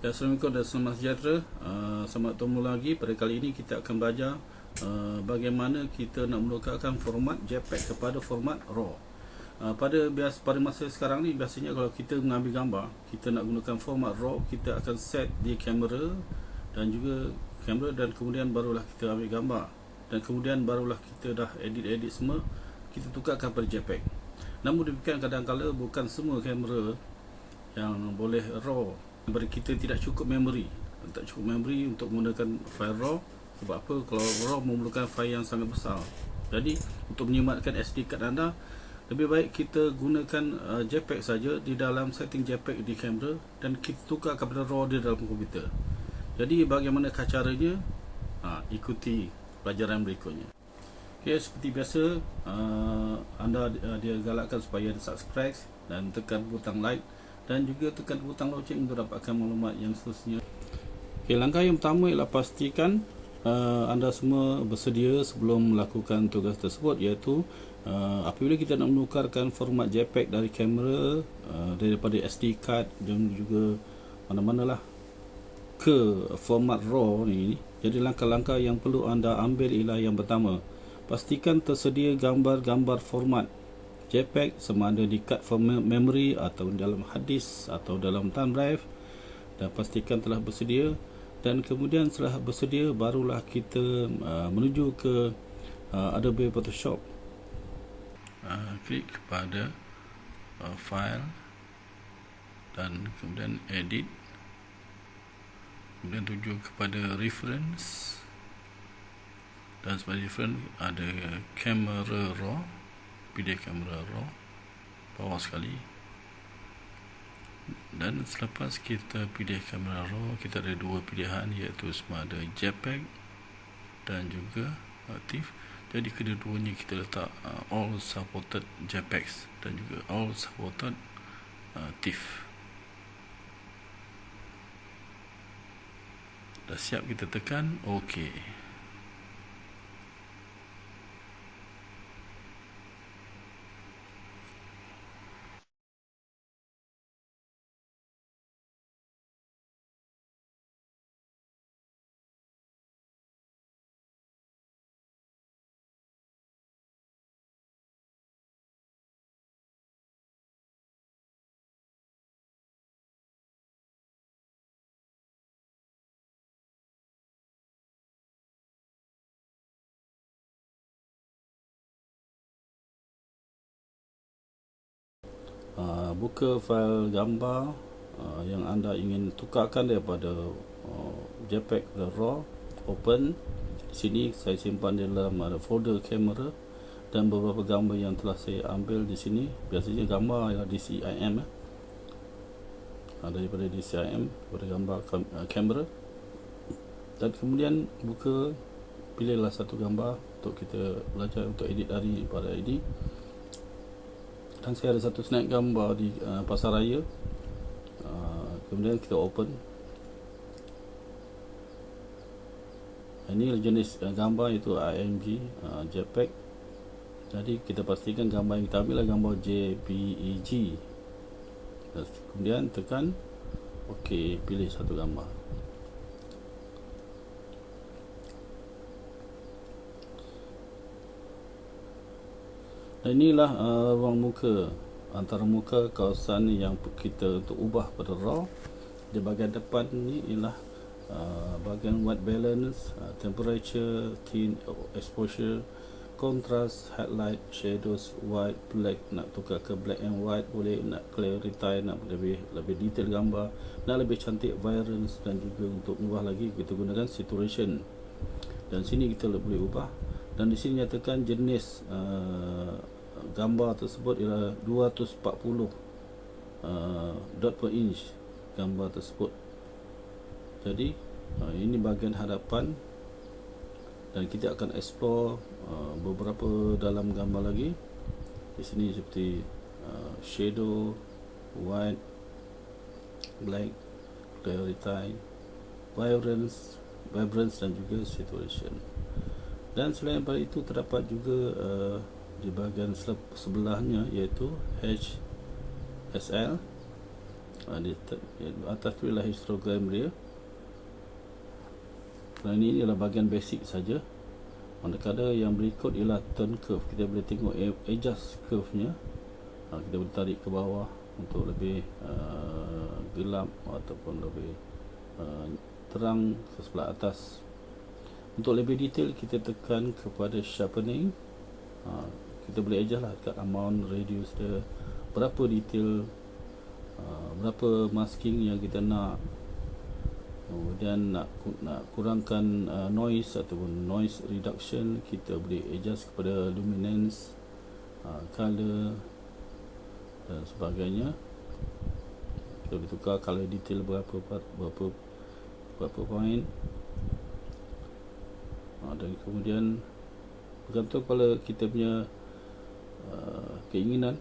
Ya, Assalamualaikum dan selamat sejahtera. Selamat bertemu lagi. Pada kali ini kita akan belajar bagaimana kita nak menukarkan format JPEG kepada format RAW. Pada masa sekarang ni, biasanya kalau kita mengambil gambar, kita nak gunakan format RAW, kita akan set di kamera dan kemudian barulah kita ambil gambar, dan kemudian barulah kita dah edit semua, kita tukarkan pada JPEG. Namun demikian, kadang-kadang bukan semua kamera yang boleh RAW. Bagi kita tidak cukup memori untuk menggunakan file RAW. Sebab apa? Kalau RAW memerlukan file yang sangat besar. Jadi untuk menyematkan SD card anda, lebih baik kita gunakan JPEG saja di dalam setting JPEG di kamera, dan kita tukar kepada RAW di dalam komputer. Jadi bagaimana caranya? Ikuti pelajaran berikutnya. Okay, seperti biasa, anda dia galakkan supaya subscribe dan tekan butang like, dan juga tekan butang loceng untuk dapatkan maklumat yang seterusnya. Okay, langkah yang pertama ialah pastikan anda semua bersedia sebelum melakukan tugas tersebut, iaitu apabila kita nak menukarkan format JPEG dari kamera daripada SD card dan juga mana-manalah ke format RAW ni. Jadi langkah-langkah yang perlu anda ambil ialah yang pertama, pastikan tersedia gambar-gambar format JPEG sama ada di card memory atau dalam hard disk atau dalam thumb drive, dan pastikan telah bersedia. Dan kemudian setelah bersedia, barulah kita menuju ke Adobe Photoshop. Klik kepada file dan kemudian edit, kemudian tuju kepada reference, dan sebagai reference ada kamera RAW. Pilih kamera RAW bawah sekali, dan selepas kita pilih kamera RAW, kita ada dua pilihan, iaitu sama ada JPEG dan juga TIFF. Jadi kedua-duanya kita letak all supported JPEGs dan juga all supported TIFF. Dah siap, kita tekan OK. Buka file gambar yang anda ingin tukarkan daripada JPEG ke RAW. Open. Di sini saya simpan di dalam folder kamera, dan beberapa gambar yang telah saya ambil di sini. Biasanya gambar ialah DCIM, daripada DCIM, daripada gambar kamera. Dan kemudian pilihlah satu gambar untuk kita belajar untuk edit daripada ini. Dan saya ada satu snap gambar di pasaraya. Kemudian kita open. Ini jenis gambar itu IMG, JPEG. Jadi kita pastikan gambar yang kita ambil adalah gambar JPEG. Dan kemudian tekan OK, pilih satu gambar. Dan inilah ruang muka, antara muka kawasan yang kita untuk ubah pada RAW. Di bahagian depan ni ialah bahagian white balance, temperature, tint, exposure, contrast, highlight, shadows, white, black. Nak tukar ke black and white boleh, nak clarify, nak lebih detail gambar, nak lebih cantik vibrance, dan juga untuk ubah lagi kita gunakan saturation. Dan sini kita boleh ubah, dan di sini nyatakan jenis gambar tersebut ialah 240 dot per inch gambar tersebut. Jadi ini bahagian hadapan, dan kita akan explore beberapa dalam gambar lagi. Di sini seperti shadow, white, black, clarity, vibrance dan juga saturation. Dan selain daripada itu, terdapat juga di bahagian sebelahnya, iaitu HSL, Di atas tu ialah histogram dia. Dan ini adalah bahagian basic saja. Manakala yang berikut ialah turn curve. Kita boleh tengok adjust curve nya. Kita boleh tarik ke bawah untuk lebih gelap ataupun lebih terang ke sebelah atas. Untuk lebih detail kita tekan kepada sharpening. Kita boleh adjust lah kat amount, radius dia, berapa detail, berapa masking yang kita nak. Kemudian nak kurangkan noise ataupun noise reduction, kita boleh adjust kepada luminance, color dan sebagainya. Kita boleh tukar color detail berapa point. Dan kemudian bergantung pada kita punya keinginan.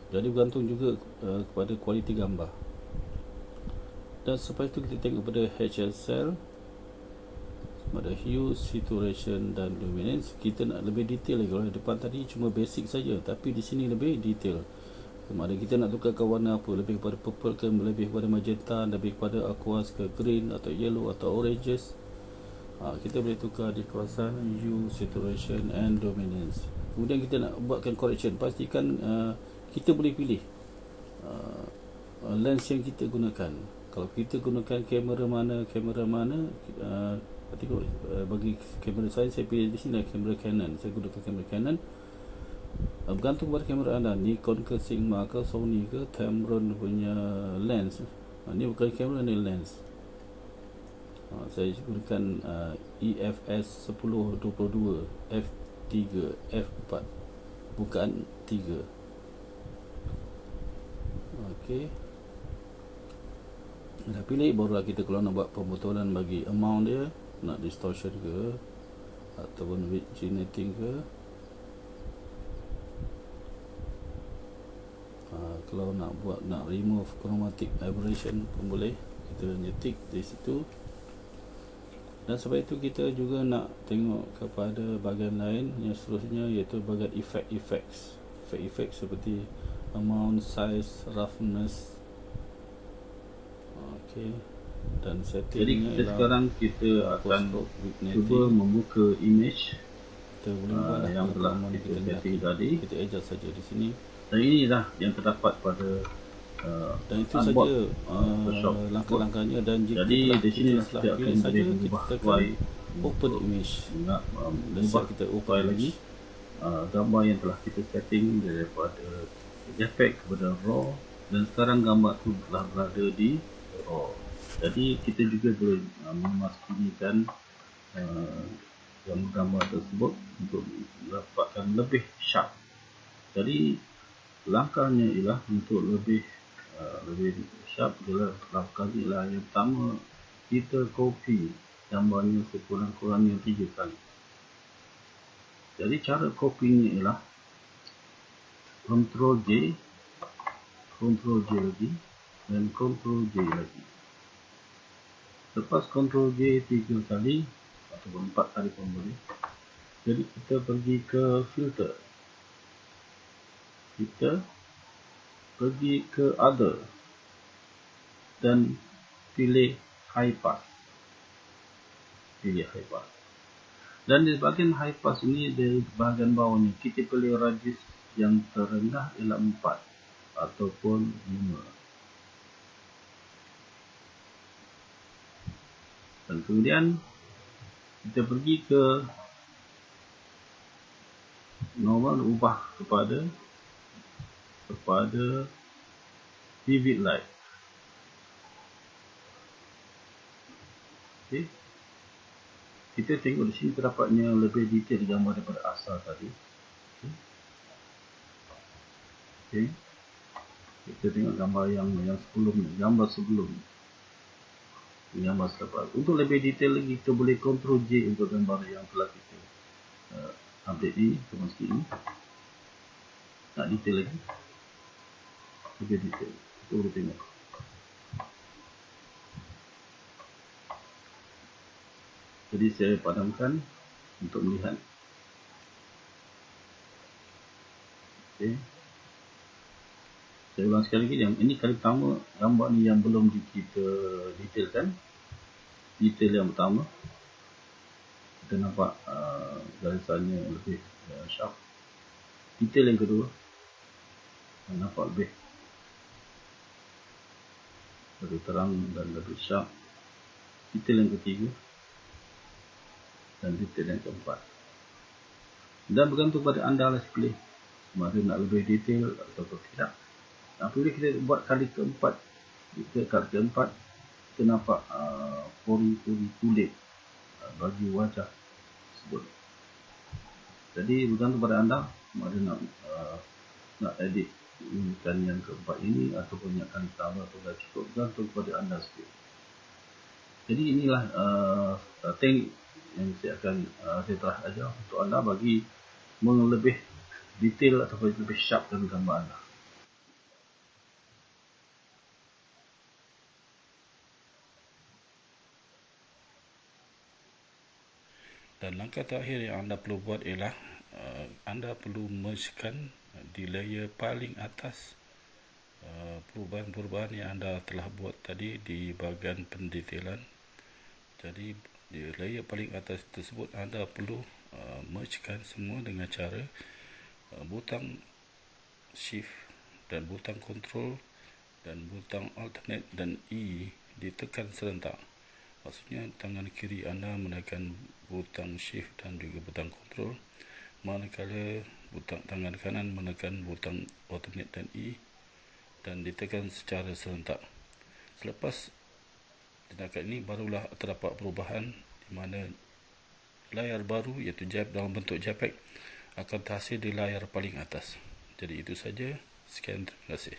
Jadi bergantung juga kepada kualiti gambar. Dan selepas itu kita tengok pada HSL, pada hue, saturation dan luminance. Kita nak lebih detail lagi. Kalau depan tadi cuma basic saja, tapi di sini lebih detail. Kemudian kita nak tukarkan warna apa, lebih kepada purple ke, lebih kepada magenta, lebih kepada aqueous ke green atau yellow atau oranges. Kita boleh tukar di kawasan hue, saturation and luminance. Kemudian kita nak buatkan correction, pastikan kita boleh pilih lens yang kita gunakan. Kalau kita gunakan kamera mana, tengok bagi kamera saya pilih di sini kamera Canon. Saya gunakan kamera Canon. Bergantung pada kamera anda, Nikon ke, Sigma ke, Sony ke, Tamron punya lens. Ni bukan kamera, ni lens. Saya gunakan EFS 10-22 f3 f4, bukan 3. Okey, dah pilih, barulah kita kalau nak buat pemotolan bagi amount dia, nak distortion ke ataupun width generating ke. Kalau nak remove chromatic aberration pun boleh, kita nyetik di situ. Dan sebab itu kita juga nak tengok kepada bahagian lain yang seterusnya, iaitu bahagian effects seperti amount, size, roughness. Okey, dan setting. Jadi sekarang kita akan cuba membuka image kita boleh yang telah kita setting tadi. Kita adjust saja di sini. Dan inilah yang terdapat pada dan itu saja langkah-langkahnya. Dan jika jadi di sini kita akan saja kita tekan open image. Dan siap kita open lagi gambar yang telah kita setting daripada JPEG kepada RAW, dan sekarang gambar tu telah berada di RAW. Jadi kita juga boleh memastikan gambar tersebut untuk dapatkan lebih sharp. Jadi langkahnya ialah untuk lebih sharp adalah langkahnya yang pertama, kita copy gambarnya sekurang-kurangnya 3 kali. Jadi cara copynya ialah Ctrl J lagi dan Ctrl J lagi. Lepas Ctrl J 3 kali ataupun 4 kali pun boleh. Jadi kita pergi ke filter, kita pergi ke other dan pilih high pass. Dan di bahagian high pass ini, di bahagian bawahnya kita pilih radius yang terendah ialah 4 ataupun 5. Dan kemudian kita pergi ke normal, ubah kepada vivid light. Okey, kita tengok di sini terdapatnya lebih detail gambar daripada asal tadi. Okey, kita tengok gambar yang sebelum ni, gambar selepas. Untuk lebih detail lagi, kita boleh Ctrl J untuk gambar yang telah kita update ni, seperti ini. Nak detail lagi, lebih detail, kita boleh tengok. Jadi saya padamkan untuk melihat. Okey, Saya ulang sekali lagi, yang ini kali pertama gambar ni yang belum kita detailkan. Detail yang pertama kita nampak garisannya lebih sharp. Detail yang kedua nampak lebih terang dan lebih sharp. Detail yang ketiga dan detail yang keempat. Dan bergantung pada anda lah pilih sama ada nak lebih detail atau tidak. Apabila kita buat kali keempat, kita nampak pori-pori kulit bagi wajah tersebut. Jadi bergantung pada anda sama ada nak edit kan yang keempat ini ataupun yang kali pertama atau dah cukup, bergantung pada anda sendiri. Jadi inilah teknik yang saya akan saya telah ajar untuk anda bagi lebih detail atau lebih sharpkan gambar anda. Dan langkah terakhir yang anda perlu buat ialah anda perlu mergekan di layer paling atas perubahan-perubahan yang anda telah buat tadi di bahagian pendetailan. Jadi di layer paling atas tersebut anda perlu mergekan semua dengan cara butang shift dan butang control dan butang alternate dan E ditekan serentak. Maksudnya tangan kiri anda menekan butang shift dan juga butang control, manakala tangan kanan menekan butang alternate dan E dan ditekan secara serentak. Selepas tindakan ini barulah terdapat perubahan di mana layar baru iaitu dalam bentuk JPEG akan terhasil di layar paling atas. Jadi itu saja. Sekian, terima kasih.